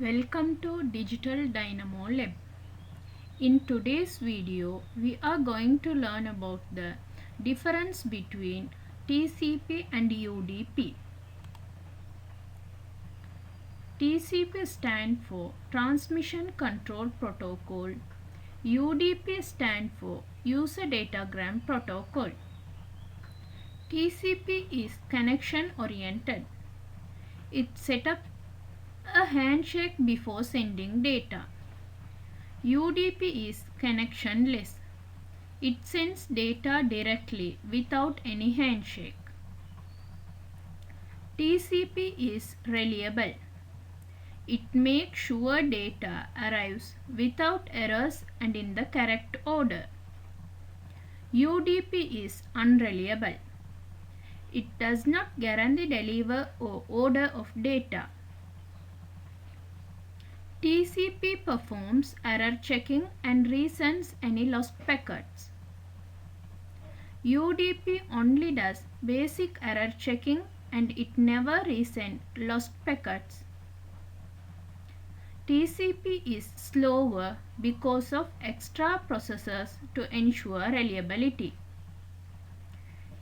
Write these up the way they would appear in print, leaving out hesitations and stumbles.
Welcome to Digital Dynamo Lab. In today's video, we are going to learn about the difference between TCP and UDP. TCP stands for Transmission Control Protocol. UDP stands for User Datagram Protocol. TCP is connection oriented. It sets up a handshake before sending data. UDP is connectionless. It sends data directly without any handshake. TCP is reliable. It makes sure data arrives without errors and in the correct order. UDP is unreliable. It does not guarantee deliver or order of data. TCP performs error checking and resends any lost packets. UDP only does basic error checking and it never resends lost packets. TCP is slower because of extra processes to ensure reliability.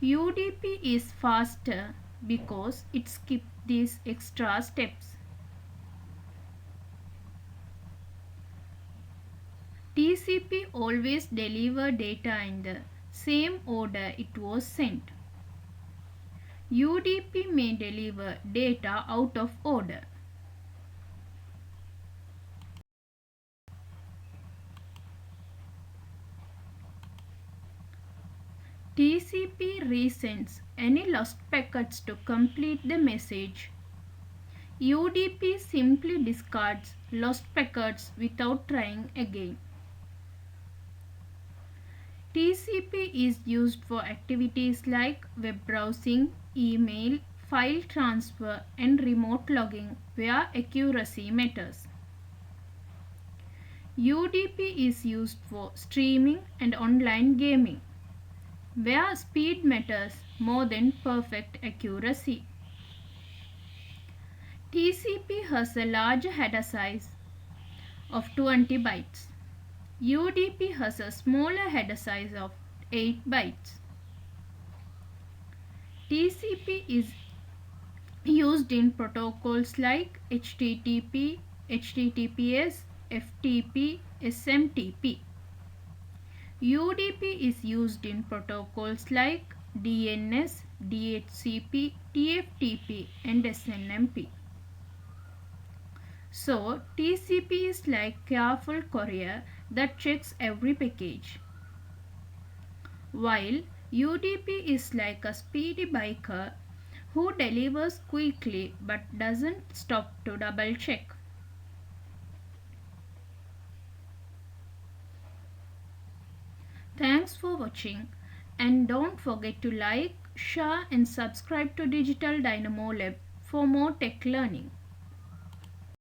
UDP is faster because it skips these extra steps. TCP always delivers data in the same order it was sent. UDP may deliver data out of order. TCP resends any lost packets to complete the message. UDP simply discards lost packets without trying again. TCP is used for activities like web browsing, email, file transfer, and remote logging where accuracy matters. UDP is used for streaming and online gaming, where speed matters more than perfect accuracy. TCP has a large header size of 20 bytes. UDP has a smaller header size of 8 bytes. TCP is used in protocols like HTTP, HTTPS, FTP, SMTP. UDP is used in protocols like DNS, DHCP, TFTP, and SNMP. So, TCP is like careful courier that checks every package, while UDP is like a speedy biker who delivers quickly but doesn't stop to double check. Thanks for watching, and don't forget to like, share and subscribe to Digital Dynamo Lab for more tech learning.